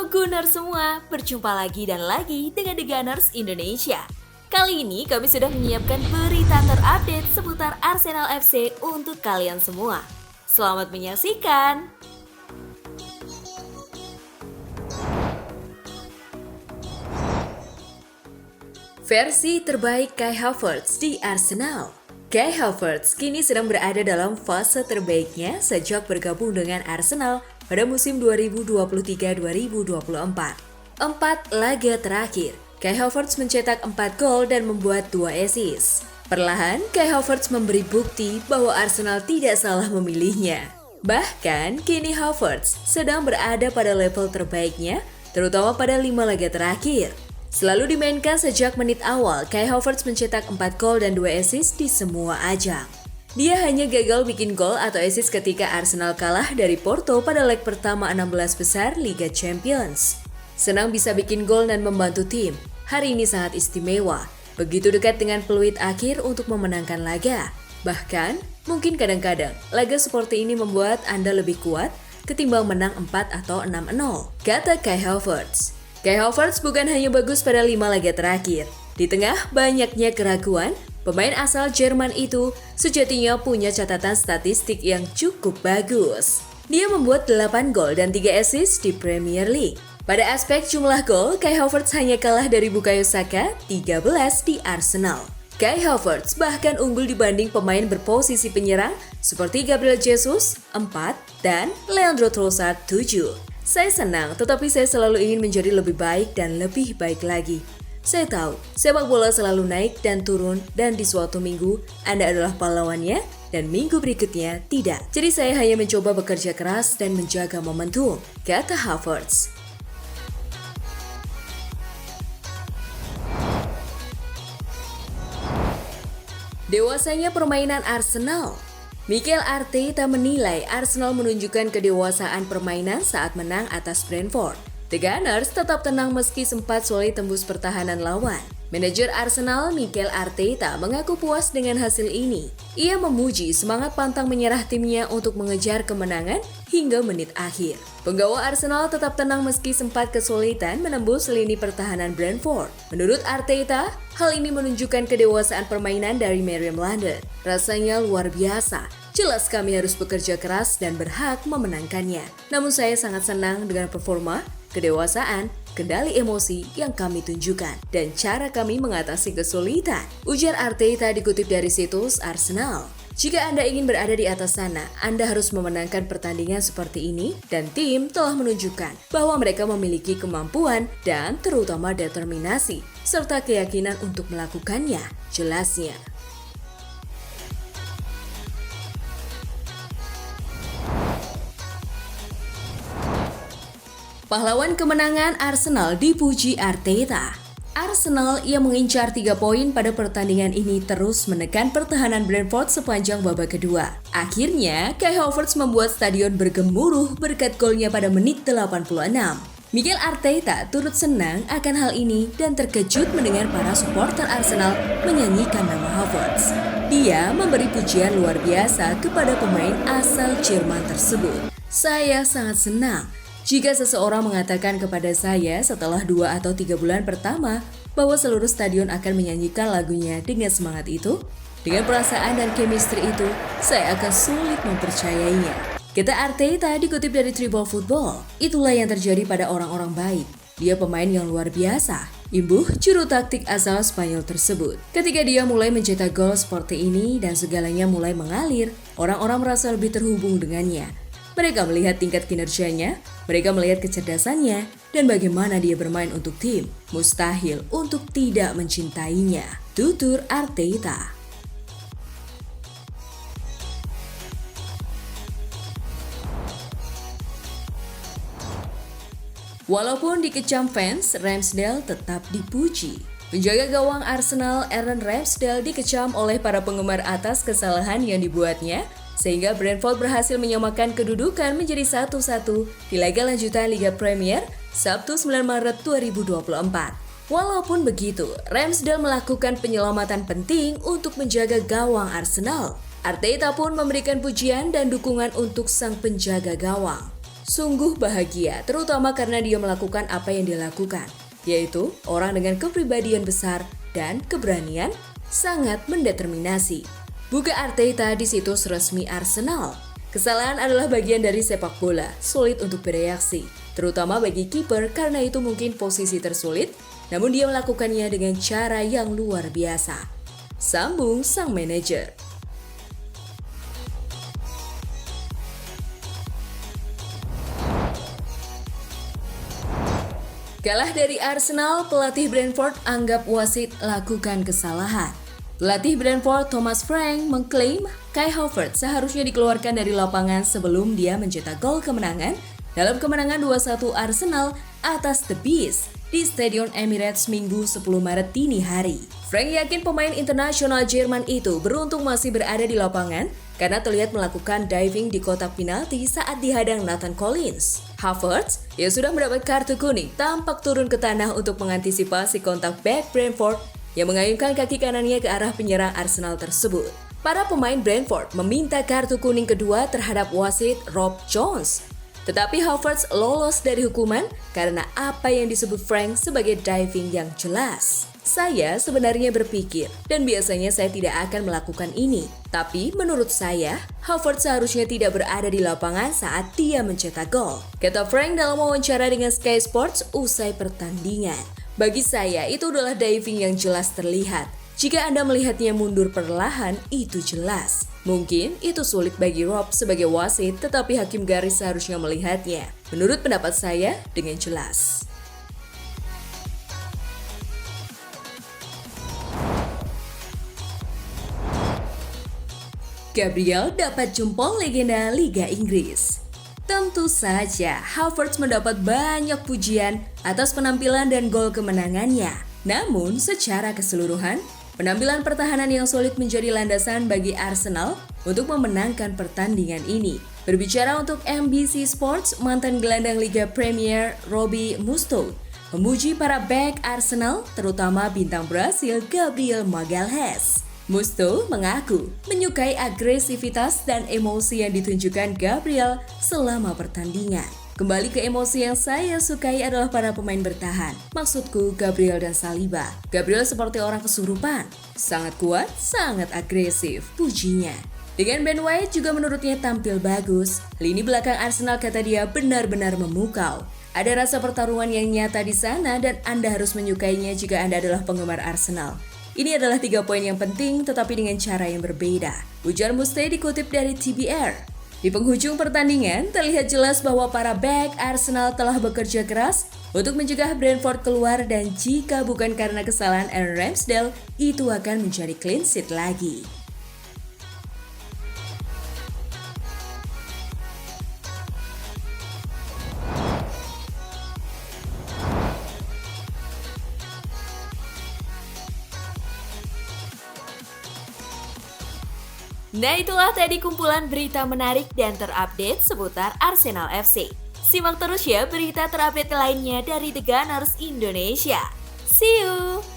Halo Gunners semua, berjumpa lagi dan lagi dengan The Gunners Indonesia. Kali ini kami sudah menyiapkan berita terupdate seputar Arsenal FC untuk kalian semua. Selamat menyaksikan! Versi terbaik Kai Havertz di Arsenal. Kai Havertz kini sedang berada dalam fase terbaiknya sejak bergabung dengan Arsenal pada musim 2023-2024. 4 laga terakhir, Kai Havertz mencetak 4 gol dan membuat 2 assist. Perlahan, Kai Havertz memberi bukti bahwa Arsenal tidak salah memilihnya. Bahkan, kini Havertz sedang berada pada level terbaiknya, terutama pada 5 laga terakhir. Selalu dimainkan sejak menit awal, Kai Havertz mencetak 4 gol dan 2 assist di semua ajang. Dia hanya gagal bikin gol atau assist ketika Arsenal kalah dari Porto pada leg pertama 16 besar Liga Champions. Senang bisa bikin gol dan membantu tim. Hari ini sangat istimewa. Begitu dekat dengan peluit akhir untuk memenangkan laga. Bahkan, mungkin kadang-kadang laga seperti ini membuat Anda lebih kuat ketimbang menang 4 atau 6-0, kata Kai Havertz. Kai Havertz bukan hanya bagus pada 5 laga terakhir. Di tengah banyaknya keraguan, pemain asal Jerman itu sejatinya punya catatan statistik yang cukup bagus. Dia membuat 8 gol dan 3 assist di Premier League. Pada aspek jumlah gol, Kai Havertz hanya kalah dari Bukayo Saka 13 di Arsenal. Kai Havertz bahkan unggul dibanding pemain berposisi penyerang seperti Gabriel Jesus 4 dan Leandro Trossard 7. Saya senang, tetapi saya selalu ingin menjadi lebih baik dan lebih baik lagi. Saya tahu, sepak bola selalu naik dan turun dan di suatu minggu Anda adalah pahlawannya dan minggu berikutnya tidak. Jadi saya hanya mencoba bekerja keras dan menjaga momentum, kata Havertz. Dewasanya permainan Arsenal. Mikel Arteta menilai Arsenal menunjukkan kedewasaan permainan saat menang atas Brentford. The Gunners tetap tenang meski sempat sulit tembus pertahanan lawan. Manajer Arsenal Mikel Arteta mengaku puas dengan hasil ini. Ia memuji semangat pantang menyerah timnya untuk mengejar kemenangan hingga menit akhir. Penggawa Arsenal tetap tenang meski sempat kesulitan menembus lini pertahanan Brentford. Menurut Arteta, hal ini menunjukkan kedewasaan permainan dari Meriam London. Rasanya luar biasa. Jelas kami harus bekerja keras dan berhak memenangkannya. Namun saya sangat senang dengan performa, kedewasaan, kendali emosi yang kami tunjukkan, dan cara kami mengatasi kesulitan, ujar Arteta dikutip dari situs Arsenal. Jika Anda ingin berada di atas sana, Anda harus memenangkan pertandingan seperti ini, dan tim telah menunjukkan bahwa mereka memiliki kemampuan dan terutama determinasi, serta keyakinan untuk melakukannya, jelasnya. Pahlawan kemenangan Arsenal dipuji Arteta. Arsenal yang mengincar 3 poin pada pertandingan ini terus menekan pertahanan Brentford sepanjang babak kedua. Akhirnya, Kai Havertz membuat stadion bergemuruh berkat golnya pada menit 86. Mikel Arteta turut senang akan hal ini dan terkejut mendengar para supporter Arsenal menyanyikan nama Havertz. Dia memberi pujian luar biasa kepada pemain asal Jerman tersebut. Saya sangat senang jika seseorang mengatakan kepada saya setelah 2 atau 3 bulan pertama bahwa seluruh stadion akan menyanyikan lagunya dengan semangat itu, dengan perasaan dan chemistry itu, saya akan sulit mempercayainya. Kata Arteta dikutip dari Tribal Football, itulah yang terjadi pada orang-orang baik. Dia pemain yang luar biasa, imbuh juru taktik asal Spanyol tersebut. Ketika dia mulai mencetak gol seperti ini dan segalanya mulai mengalir, orang-orang merasa lebih terhubung dengannya. Mereka melihat tingkat kinerjanya, mereka melihat kecerdasannya, dan bagaimana dia bermain untuk tim. Mustahil untuk tidak mencintainya, tutur Arteta. Walaupun dikecam fans, Ramsdale tetap dipuji. Penjaga gawang Arsenal Aaron Ramsdale dikecam oleh para penggemar atas kesalahan yang dibuatnya, sehingga Brentford berhasil menyamakan kedudukan menjadi 1-1 di laga lanjutan Liga Premier Sabtu 9 Maret 2024. Walaupun begitu, Ramsdale melakukan penyelamatan penting untuk menjaga gawang Arsenal. Arteta pun memberikan pujian dan dukungan untuk sang penjaga gawang. Sungguh bahagia, terutama karena dia melakukan apa yang dia lakukan, yaitu orang dengan kepribadian besar dan keberanian sangat mendeterminasi. Buka Arteta di situs resmi Arsenal. Kesalahan adalah bagian dari sepak bola, sulit untuk bereaksi, terutama bagi kiper karena itu mungkin posisi tersulit, namun dia melakukannya dengan cara yang luar biasa. Sambung sang manajer. Kalah dari Arsenal, pelatih Brentford anggap wasit lakukan kesalahan. Pelatih Brentford Thomas Frank mengklaim Kai Havertz seharusnya dikeluarkan dari lapangan sebelum dia mencetak gol kemenangan dalam kemenangan 2-1 Arsenal atas The Bees di Stadion Emirates Minggu 10 Maret dini hari. Frank yakin pemain internasional Jerman itu beruntung masih berada di lapangan karena terlihat melakukan diving di kotak penalti saat dihadang Nathan Collins. Havertz yang sudah mendapat kartu kuning tampak turun ke tanah untuk mengantisipasi kontak back Brentford yang mengayunkan kaki kanannya ke arah penyerang Arsenal tersebut. Para pemain Brentford meminta kartu kuning kedua terhadap wasit Rob Jones. Tetapi Havertz lolos dari hukuman karena apa yang disebut Frank sebagai diving yang jelas. Saya sebenarnya berpikir, dan biasanya saya tidak akan melakukan ini. Tapi menurut saya, Havertz seharusnya tidak berada di lapangan saat dia mencetak gol, kata Frank dalam wawancara dengan Sky Sports usai pertandingan. Bagi saya, itu adalah diving yang jelas terlihat. Jika Anda melihatnya mundur perlahan, itu jelas. Mungkin itu sulit bagi Rob sebagai wasit, tetapi hakim garis seharusnya melihatnya. Menurut pendapat saya, dengan jelas. Gabriel dapat jempol legenda Liga Inggris. Tentu saja, Havertz mendapat banyak pujian atas penampilan dan gol kemenangannya. Namun, secara keseluruhan, penampilan pertahanan yang solid menjadi landasan bagi Arsenal untuk memenangkan pertandingan ini. Berbicara untuk NBC Sports, mantan gelandang Liga Premier Robbie Mustoe memuji para bek Arsenal, terutama bintang Brasil Gabriel Magalhaes. Mustoe mengaku menyukai agresivitas dan emosi yang ditunjukkan Gabriel selama pertandingan. Kembali ke emosi yang saya sukai adalah para pemain bertahan. Maksudku Gabriel dan Saliba. Gabriel seperti orang kesurupan. Sangat kuat, sangat agresif, pujinya. Dengan Ben White juga menurutnya tampil bagus. Lini belakang Arsenal kata dia benar-benar memukau. Ada rasa pertarungan yang nyata di sana dan Anda harus menyukainya jika Anda adalah penggemar Arsenal. Ini adalah 3 poin yang penting tetapi dengan cara yang berbeda. Ujar Mustoe dikutip dari TBR. Di penghujung pertandingan, terlihat jelas bahwa para bek Arsenal telah bekerja keras untuk mencegah Brentford keluar dan jika bukan karena kesalahan Aaron Ramsdale, itu akan menjadi clean sheet lagi. Nah itulah tadi kumpulan berita menarik dan terupdate seputar Arsenal FC. Simak terus ya berita terupdate lainnya dari The Gunners Indonesia. See you!